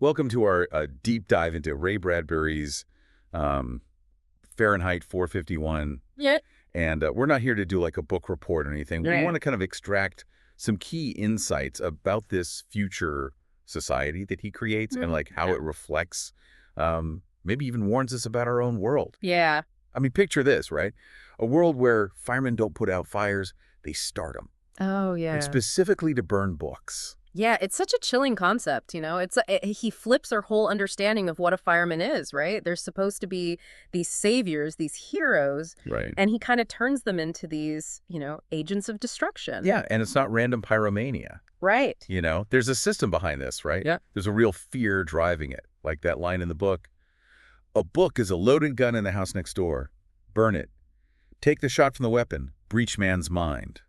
Welcome to our deep dive into Ray Bradbury's um, Fahrenheit 451. Yeah. And we're not here to do like a book report or anything. We Right. want to kind of extract some key insights about this future society that he creates and like how it reflects, maybe even warns us about our own world. Yeah. I mean, picture this, right? A world where firemen don't put out fires, they start them. Oh, And yeah. specifically to burn books. Yeah, it's such a chilling concept, he flips our whole understanding of what a fireman is, right? They're supposed to be these saviors, these heroes, Right. and he kind of turns them into these, agents of destruction. Yeah, and it's not random pyromania. Right. There's a system behind this, right? Yeah. There's a real fear driving it, like that line in the book. A book is a loaded gun in the house next door. Burn it. Take the shot from the weapon. Breach man's mind.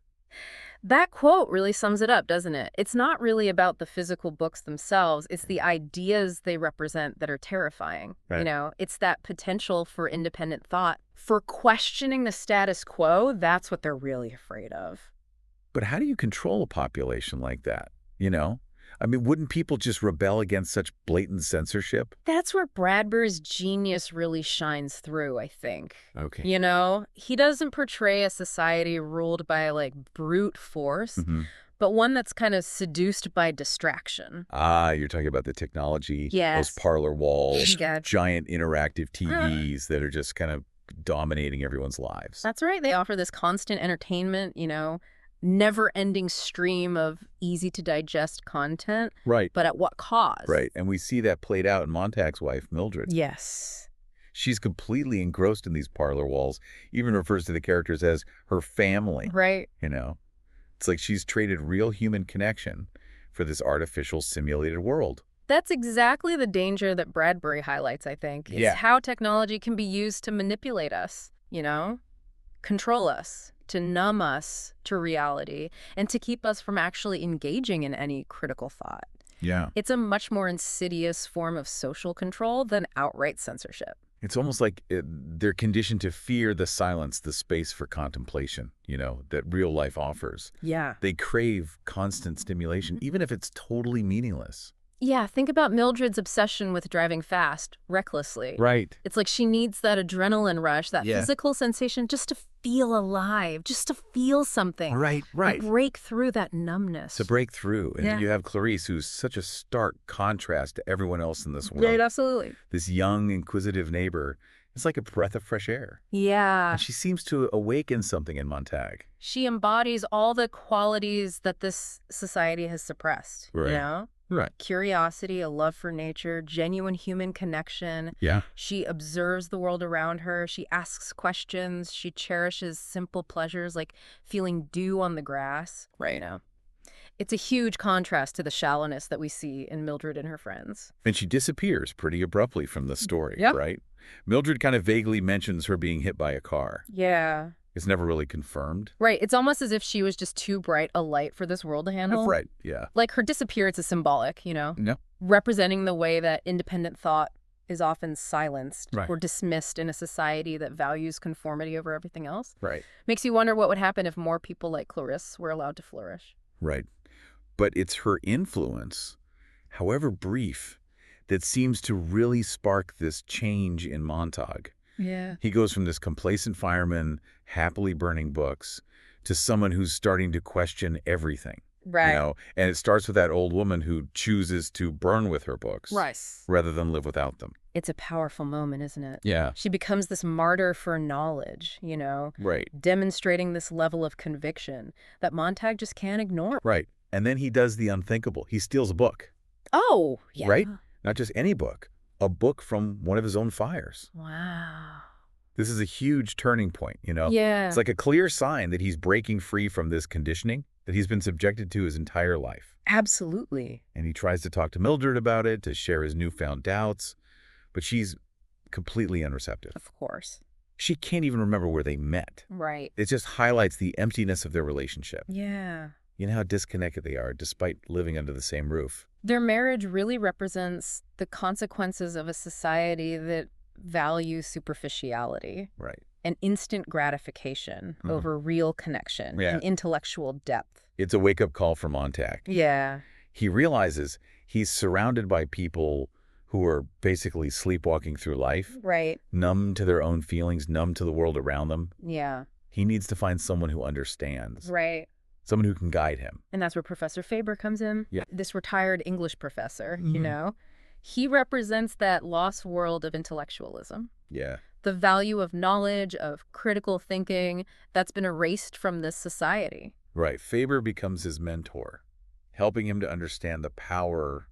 That quote really sums it up, doesn't it? It's not really about the physical books themselves. It's the ideas they represent that are terrifying. Right. It's that potential for independent thought, for questioning the status quo. That's what they're really afraid of. But how do you control a population like that? I mean, wouldn't people just rebel against such blatant censorship? That's where Bradbury's genius really shines through, I think. Okay. He doesn't portray a society ruled by, brute force, but one that's kind of seduced by distraction. Ah, you're talking about the technology, Yes. those parlor walls, Yeah. giant interactive TVs that are just kind of dominating everyone's lives. That's right. They offer this constant entertainment, never-ending stream of easy-to-digest content. Right. But at what cost? Right. And we see that played out in Montag's wife, Mildred. Yes. She's completely engrossed in these parlor walls, even refers to the characters as her family. Right. It's like she's traded real human connection for this artificial simulated world. That's exactly the danger that Bradbury highlights, I think. It's Yeah. how technology can be used to manipulate us, control us, to numb us to reality, and to keep us from actually engaging in any critical thought. Yeah. It's a much more insidious form of social control than outright censorship. It's almost like they're conditioned to fear the silence, the space for contemplation, that real life offers. Yeah. They crave constant stimulation, even if it's totally meaningless. Yeah, think about Mildred's obsession with driving fast, recklessly. Right. It's like she needs that adrenaline rush, that Yeah. physical sensation just to feel alive, just to feel something. Right. To break through that numbness. To break through. And Yeah. you have Clarice, who's such a stark contrast to everyone else in this world. Right, absolutely. This young, inquisitive neighbor. It's like a breath of fresh air. Yeah. And she seems to awaken something in Montag. She embodies all the qualities that this society has suppressed, Right. Right. Curiosity, a love for nature, genuine human connection. Yeah. She observes the world around her. She asks questions. She cherishes simple pleasures like feeling dew on the grass. Right. It's a huge contrast to the shallowness that we see in Mildred and her friends. And she disappears pretty abruptly from the story, Yep. right? Mildred kind of vaguely mentions her being hit by a car. Yeah. It's never really confirmed. Right. It's almost as if she was just too bright a light for this world to handle. Right, yeah. Like her disappearance is symbolic, No. representing the way that independent thought is often silenced Right. or dismissed in a society that values conformity over everything else. Right. Makes you wonder what would happen if more people like Clarisse were allowed to flourish. Right. But it's her influence, however brief, that seems to really spark this change in Montag. Yeah. He goes from this complacent fireman, happily burning books, to someone who's starting to question everything. Right. And it starts with that old woman who chooses to burn with her books Right. rather than live without them. It's a powerful moment, isn't it? Yeah. She becomes this martyr for knowledge, Right. demonstrating this level of conviction that Montag just can't ignore. Right. And then he does the unthinkable. He steals a book. Oh, yeah. Right? Not just any book, a book from one of his own fires. Wow. This is a huge turning point, Yeah. It's like a clear sign that he's breaking free from this conditioning that he's been subjected to his entire life. Absolutely. And he tries to talk to Mildred about it, to share his newfound doubts, but she's completely unreceptive. Of course. She can't even remember where they met. Right. It just highlights the emptiness of their relationship. Yeah. You know how disconnected they are despite living under the same roof. Their marriage really represents the consequences of a society that values superficiality Right. and instant gratification over real connection Yeah. and intellectual depth. It's a wake-up call for Montag. Yeah. He realizes He's surrounded by people who are basically sleepwalking through life, Right. numb to their own feelings, numb to the world around them. Yeah. He needs to find someone who understands, Right. someone who can guide him. And that's where Professor Faber comes in. Yeah. This retired English professor, Mhm. he represents that lost world of intellectualism. Yeah. The value of knowledge, of critical thinking, that's been erased from this society. Right. Faber becomes his mentor, helping him to understand the power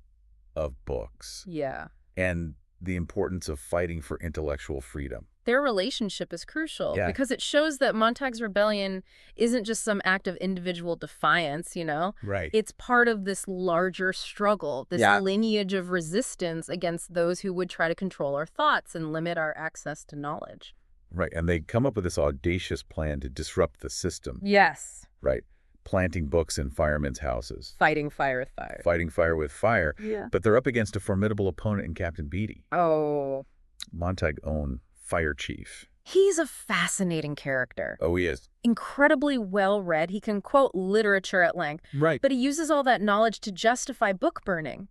of books Yeah. and the importance of fighting for intellectual freedom. Their relationship is crucial Yeah. because it shows that Montag's rebellion isn't just some act of individual defiance, Right. It's part of this larger struggle, this Yeah. lineage of resistance against those who would try to control our thoughts and limit our access to knowledge. Right. And they come up with this audacious plan to disrupt the system. Yes. Right. Planting books in firemen's houses. Fighting fire with fire. Fighting fire with fire. Yeah. But they're up against a formidable opponent in Captain Beatty, Oh. Montag's own fire chief. He's a fascinating character. Oh, he is. Incredibly well-read. He can quote literature at length. Right. But he uses all that knowledge to justify book burning,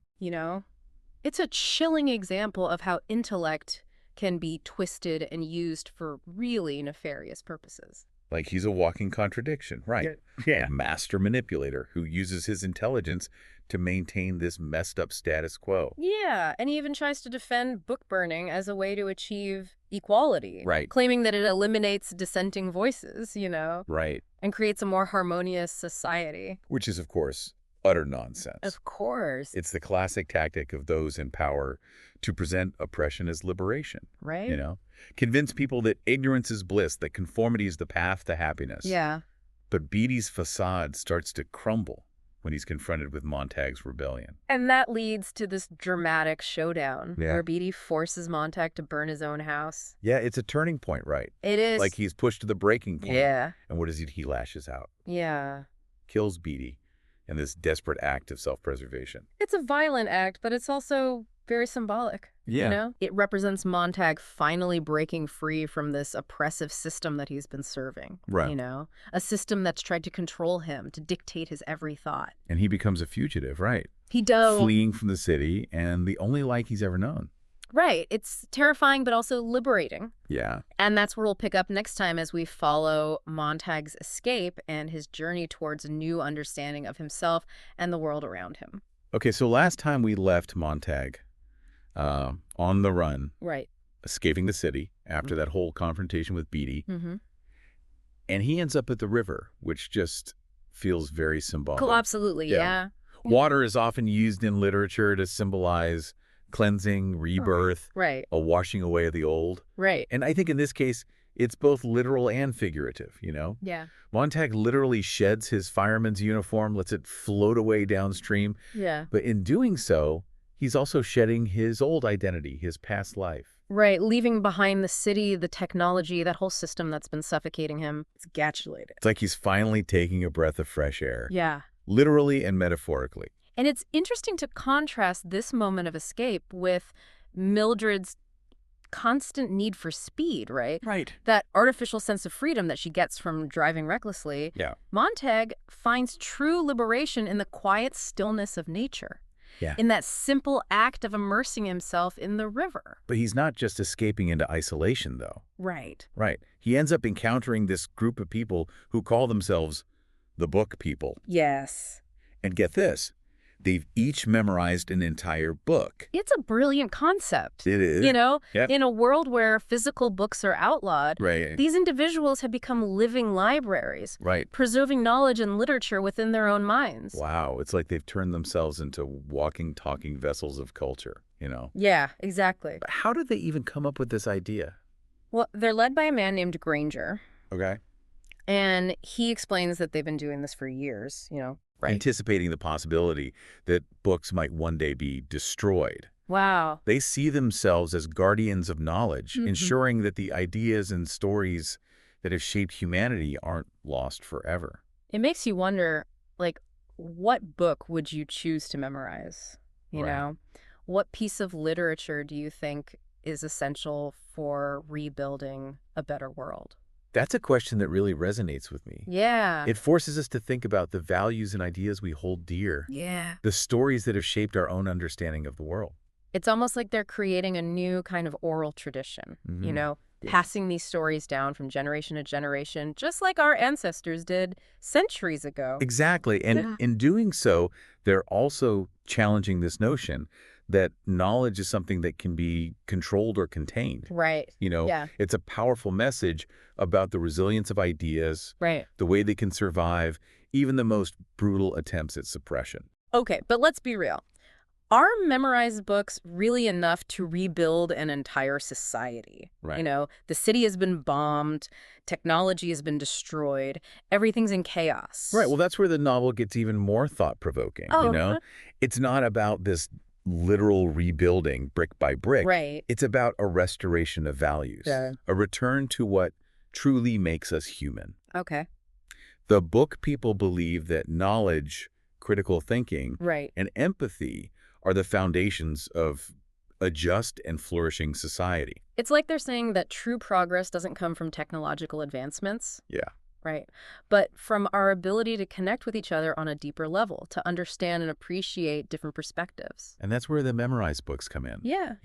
It's a chilling example of how intellect can be twisted and used for really nefarious purposes. Like he's a walking contradiction. Right. Yeah. A master manipulator who uses his intelligence to maintain this messed up status quo. Yeah, and he even tries to defend book burning as a way to achieve equality. Right. Claiming that it eliminates dissenting voices, Right. and creates a more harmonious society. Which is, of course, utter nonsense. Of course. It's the classic tactic of those in power to present oppression as liberation. Right? Convince people that ignorance is bliss, that conformity is the path to happiness. Yeah. But Beatty's facade starts to crumble when he's confronted with Montag's rebellion. And that leads to this dramatic showdown Yeah. where Beatty forces Montag to burn his own house. Yeah, it's a turning point, right? It is. Like he's pushed to the breaking point. Yeah. And what does he? He lashes out, Yeah. kills Beatty in this desperate act of self-preservation. It's a violent act, but it's also very symbolic. It represents Montag finally breaking free from this oppressive system that he's been serving. Right. A system that's tried to control him, to dictate his every thought. And he becomes a fugitive, right? He does. Fleeing from the city and the only life he's ever known. Right. It's terrifying, but also liberating. Yeah. And that's where we'll pick up next time as we follow Montag's escape and his journey towards a new understanding of himself and the world around him. Okay, so last time we left Montag on the run, Right. escaping the city after that whole confrontation with Beatty. Mm-hmm. And he ends up at the river, which just feels very symbolic. Absolutely, yeah. Water is often used in literature to symbolize cleansing, rebirth, Right. a washing away of the old. Right. And I think in this case, it's both literal and figurative, Yeah. Montag literally sheds his fireman's uniform, lets it float away downstream. Yeah. But in doing so, he's also shedding his old identity, his past life. Right. Leaving behind the city, the technology, that whole system that's been suffocating him. It's encapsulated. It's like he's finally taking a breath of fresh air, Yeah. literally and metaphorically. And it's interesting to contrast this moment of escape with Mildred's constant need for speed, right? Right. That artificial sense of freedom that she gets from driving recklessly. Yeah. Montag finds true liberation in the quiet stillness of nature. Yeah. In that simple act of immersing himself in the river. But he's not just escaping into isolation, though. Right. Right. He ends up encountering this group of people who call themselves the book people. Yes. And get this, they've each memorized an entire book. It's a brilliant concept. It is. Yep. In a world where physical books are outlawed, Right. these individuals have become living libraries, Right. preserving knowledge and literature within their own minds. Wow. It's like they've turned themselves into walking, talking vessels of culture, Yeah, exactly. But how did they even come up with this idea? Well, they're led by a man named Granger, Okay. and he explains that they've been doing this for years, Right. Anticipating the possibility that books might one day be destroyed. Wow. They see themselves as guardians of knowledge, ensuring that the ideas and stories that have shaped humanity aren't lost forever. It makes you wonder, what book would you choose to memorize? Right. What piece of literature do you think is essential for rebuilding a better world? That's a question that really resonates with me. Yeah. It forces us to think about the values and ideas we hold dear, Yeah. the stories that have shaped our own understanding of the world. It's almost like they're creating a new kind of oral tradition, passing these stories down from generation to generation, just like our ancestors did centuries ago. Exactly. And in doing so, they're also challenging this notion that knowledge is something that can be controlled or contained. Right. Yeah. It's a powerful message about the resilience of ideas, Right. the way they can survive, even the most brutal attempts at suppression. Okay, but let's be real. Are memorized books really enough to rebuild an entire society? Right. The city has been bombed, technology has been destroyed, everything's in chaos. Right. Well, that's where the novel gets even more thought-provoking, Oh. It's not about this literal rebuilding brick by brick. Right. It's about a restoration of values, Yeah. a return to what truly makes us human. Okay. The book people believe that knowledge, critical thinking, Right. and empathy are the foundations of a just and flourishing society. It's like they're saying that true progress doesn't come from technological advancements. Yeah. Right. But from our ability to connect with each other on a deeper level, to understand and appreciate different perspectives. And that's where the memorized books come in. Yeah.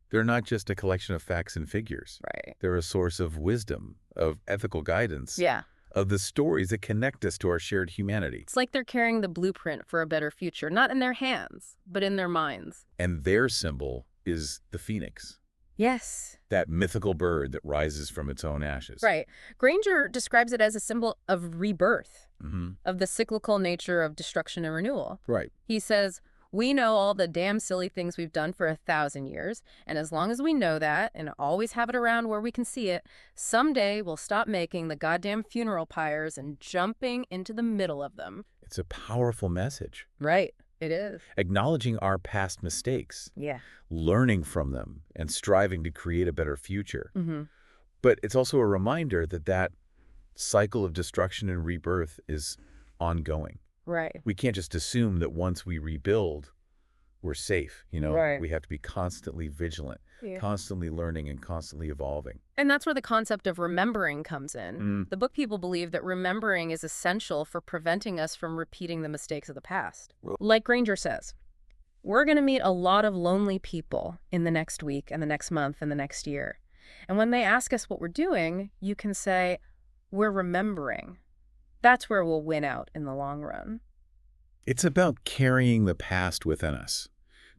They're not just a collection of facts and figures. Right. They're a source of wisdom, of ethical guidance, Yeah. of the stories that connect us to our shared humanity. It's like they're carrying the blueprint for a better future, not in their hands, but in their minds. And their symbol is the phoenix, Yes. that mythical bird that rises from its own ashes. Right. Granger describes it as a symbol of rebirth, Mm-hmm. of the cyclical nature of destruction and renewal. Right. He says, we know all the damn silly things we've done for 1,000 years, and as long as we know that and always have it around where we can see it, someday we'll stop making the goddamn funeral pyres and jumping into the middle of them. It's a powerful message. Right. It is. Acknowledging our past mistakes, Yeah. learning from them, and striving to create a better future. Mm-hmm. But it's also a reminder that that cycle of destruction and rebirth is ongoing. Right. We can't just assume that once we rebuild, we're safe. Right. We have to be constantly vigilant, Yeah. constantly learning, and constantly evolving. And that's where the concept of remembering comes in. Mm. The book people believe that remembering is essential for preventing us from repeating the mistakes of the past. Like Granger says, we're going to meet a lot of lonely people in the next week and the next month and the next year. And when they ask us what we're doing, you can say, we're remembering. That's where we'll win out in the long run. It's about carrying the past within us,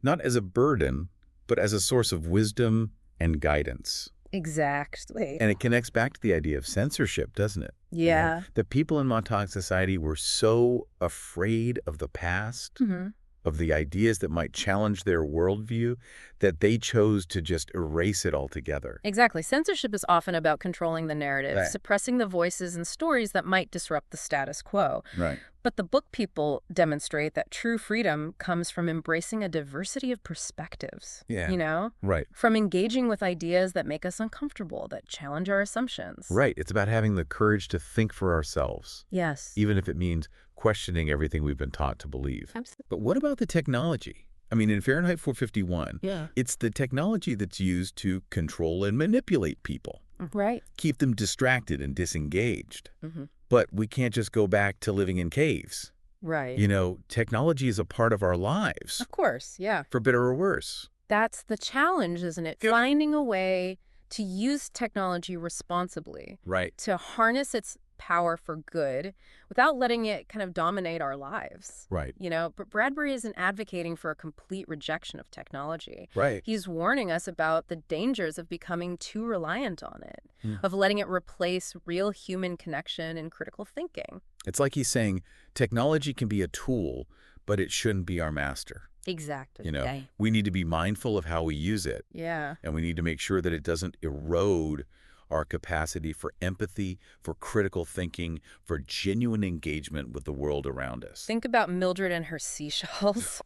not as a burden, but as a source of wisdom and guidance. Exactly. And it connects back to the idea of censorship, doesn't it? Yeah. The people in Montauk society were so afraid of the past, Mm-hmm. of the ideas that might challenge their worldview, that they chose to just erase it altogether. Exactly. Censorship is often about controlling the narrative, Right. suppressing the voices and stories that might disrupt the status quo. Right. But the book people demonstrate that true freedom comes from embracing a diversity of perspectives. Yeah. Right. From engaging with ideas that make us uncomfortable, that challenge our assumptions. Right. It's about having the courage to think for ourselves, Yes. even if it means questioning everything we've been taught to believe. Absolutely. But what about the technology? I mean, in Fahrenheit 451, it's the technology that's used to control and manipulate people, Right. keep them distracted and disengaged. Mm-hmm. But we can't just go back to living in caves. Right. Technology is a part of our lives, Of course. Yeah. for better or worse. That's the challenge, isn't it? Yeah. Finding a way to use technology responsibly, Right. to harness its power for good without letting it kind of dominate our lives. Right. But Bradbury isn't advocating for a complete rejection of technology. Right. He's warning us about the dangers of becoming too reliant on it, of letting it replace real human connection and critical thinking. It's like he's saying technology can be a tool, but it shouldn't be our master. Exactly. We need to be mindful of how we use it, Yeah. and we need to make sure that it doesn't erode our capacity for empathy, for critical thinking, for genuine engagement with the world around us. Think about Mildred and her seashells,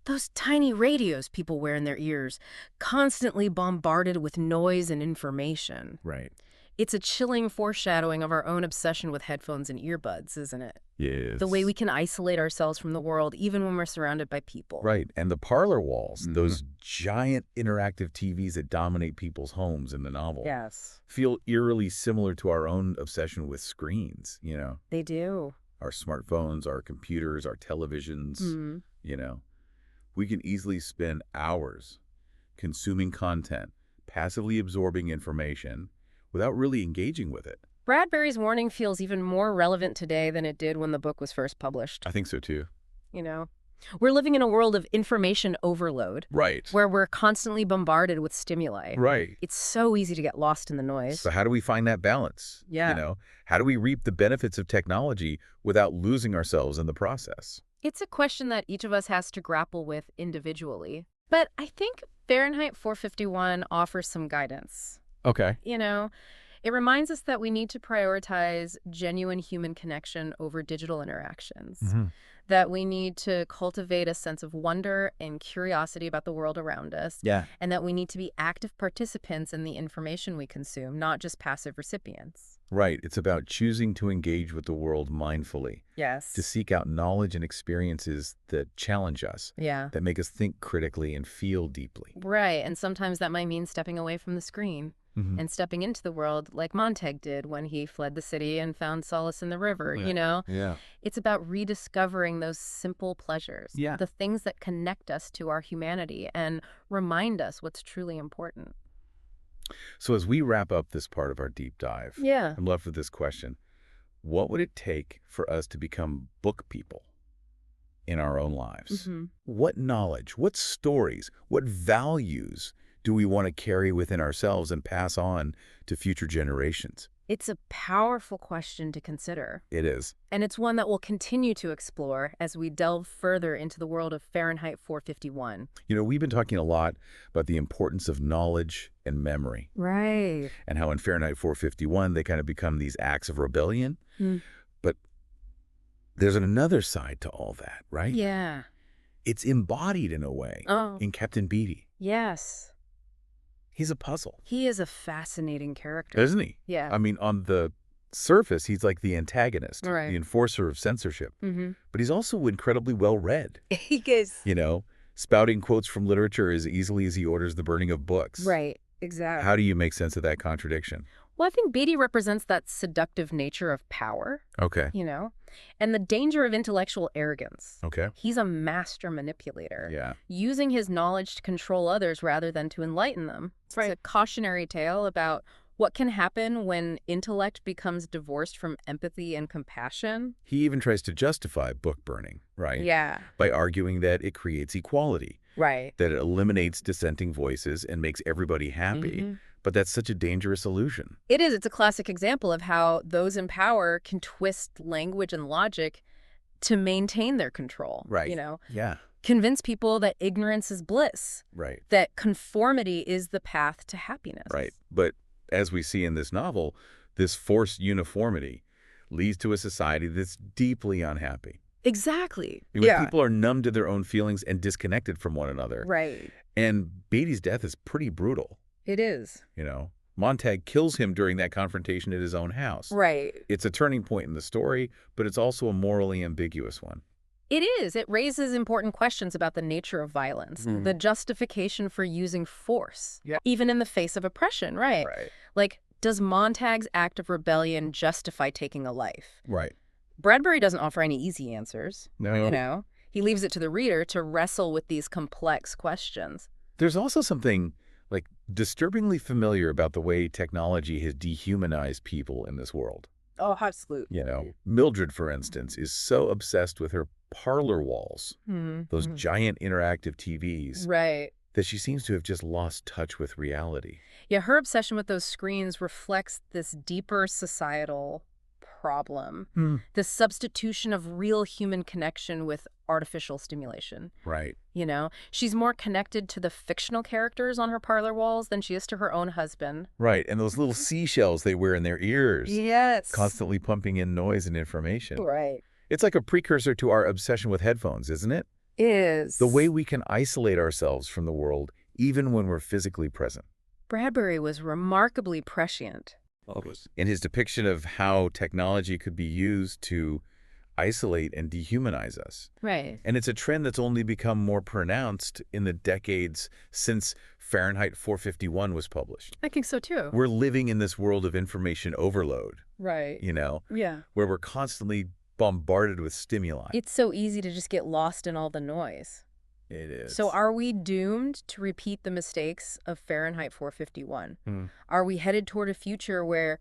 Those tiny radios people wear in their ears, constantly bombarded with noise and information. Right. It's a chilling foreshadowing of our own obsession with headphones and earbuds, isn't it? Yes. The way we can isolate ourselves from the world even when we're surrounded by people. Right. And the parlor walls, those giant interactive TVs that dominate people's homes in the novel, Yes. feel eerily similar to our own obsession with screens, They do. Our smartphones, our computers, our televisions, you know. We can easily spend hours consuming content, passively absorbing information, without really engaging with it. Bradbury's warning feels even more relevant today than it did when the book was first published. I think so, too. We're living in a world of information overload. Right. Where we're constantly bombarded with stimuli. Right. It's so easy to get lost in the noise. So how do we find that balance? Yeah. How do we reap the benefits of technology without losing ourselves in the process? It's a question that each of us has to grapple with individually. But I think Fahrenheit 451 offers some guidance. Okay. It reminds us that we need to prioritize genuine human connection over digital interactions. That we need to cultivate a sense of wonder and curiosity about the world around us. Yeah. And that we need to be active participants in the information we consume, not just passive recipients. Right. It's about choosing to engage with the world mindfully. Yes. To seek out knowledge and experiences that challenge us. Yeah. That make us think critically and feel deeply. Right. And sometimes that might mean stepping away from the screen. And stepping into the world like Montag did when he fled the city and found solace in the river, Yeah. It's about rediscovering those simple pleasures, the things that connect us to our humanity and remind us what's truly important. So as we wrap up this part of our deep dive, I'm left with this question. What would it take for us to become book people in our own lives? What knowledge, what stories, what values do we want to carry within ourselves and pass on to future generations? It's a powerful question to consider. It is. And it's one that we'll continue to explore as we delve further into the world of Fahrenheit 451. We've been talking a lot about the importance of knowledge and memory. Right. And how in Fahrenheit 451, they kind of become these acts of rebellion. But there's another side to all that, right? Yeah. It's embodied in a way in Captain Beatty. Yes. He's a puzzle. He is a fascinating character. Isn't he? Yeah. I mean, on the surface, he's like the antagonist, right. the enforcer of censorship. But he's also incredibly well-read. He is. Spouting quotes from literature as easily as he orders the burning of books. Right. Exactly. How do you make sense of that contradiction? Well, I think Beatty represents that seductive nature of power. Okay. And the danger of intellectual arrogance. Okay. He's a master manipulator. Yeah. Using his knowledge to control others rather than to enlighten them. It's a cautionary tale about what can happen when intellect becomes divorced from empathy and compassion. He even tries to justify book burning, right? Yeah. By arguing that it creates equality. Right. That it eliminates dissenting voices and makes everybody happy. But that's such a dangerous illusion. It is. It's a classic example of how those in power can twist language and logic to maintain their control. Right. Yeah. Convince people that ignorance is bliss. Right. That conformity is the path to happiness. Right. But as we see in this novel, this forced uniformity leads to a society that's deeply unhappy. Exactly. People are numb to their own feelings and disconnected from one another. Right. And Beatty's death is pretty brutal. It is. Montag kills him during that confrontation at his own house. Right. It's a turning point in the story, but it's also a morally ambiguous one. It is. It raises important questions about the nature of violence, the justification for using force, even in the face of oppression, right? Like, does Montag's act of rebellion justify taking a life? Right. Bradbury doesn't offer any easy answers. No. He leaves it to the reader to wrestle with these complex questions. There's also something disturbingly familiar about the way technology has dehumanized people in this world. Oh, absolutely. Mildred, for instance, is so obsessed with her parlor walls, those giant interactive TVs, right, that she seems to have just lost touch with reality. Yeah, her obsession with those screens reflects this deeper societal problem, the substitution of real human connection with artificial stimulation. Right. She's more connected to the fictional characters on her parlor walls than she is to her own husband. Right, and those little seashells they wear in their ears. Yes. Constantly pumping in noise and information. Right. It's like a precursor to our obsession with headphones, isn't it? Is. The way we can isolate ourselves from the world even when we're physically present. Bradbury was remarkably prescient. in his depiction of how technology could be used to isolate and dehumanize us. Right. And it's a trend that's only become more pronounced in the decades since Fahrenheit 451 was published. I think so, too. We're living in this world of information overload. Right. Where we're constantly bombarded with stimuli. It's so easy to just get lost in all the noise. It is. So are we doomed to repeat the mistakes of Fahrenheit 451? Are we headed toward a future where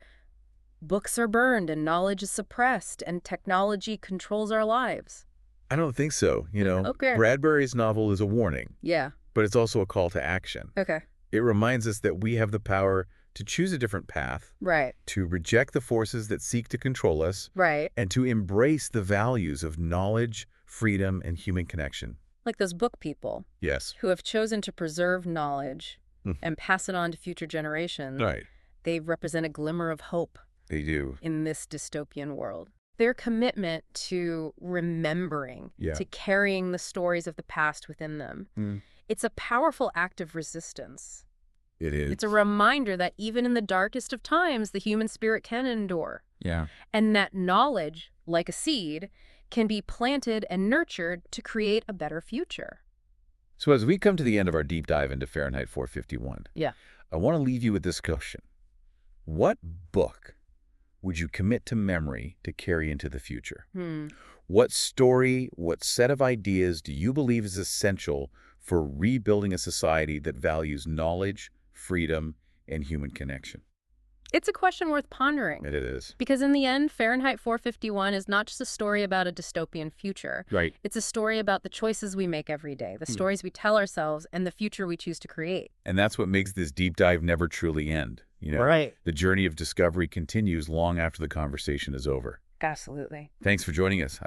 books are burned and knowledge is suppressed and technology controls our lives? I don't think so. Okay. Bradbury's novel is a warning. Yeah. But it's also a call to action. Okay. It reminds us that we have the power to choose a different path. Right. To reject the forces that seek to control us. Right. And to embrace the values of knowledge, freedom, and human connection. Like those book people. Yes. Who have chosen to preserve knowledge and pass it on to future generations. Right. They represent a glimmer of hope. They do. In this dystopian world. Their commitment to remembering, to carrying the stories of the past within them. It's a powerful act of resistance. It is. It's a reminder that even in the darkest of times, the human spirit can endure. Yeah. And that knowledge, like a seed, can be planted and nurtured to create a better future. So as we come to the end of our deep dive into Fahrenheit 451, I want to leave you with this question. What book would you commit to memory to carry into the future? What story, what set of ideas do you believe is essential for rebuilding a society that values knowledge, freedom, and human connection? It's a question worth pondering. It is. Because in the end, Fahrenheit 451 is not just a story about a dystopian future. Right. It's a story about the choices we make every day, the stories we tell ourselves, and the future we choose to create. And that's what makes this deep dive never truly end. Right. The journey of discovery continues long after the conversation is over. Absolutely. Thanks for joining us.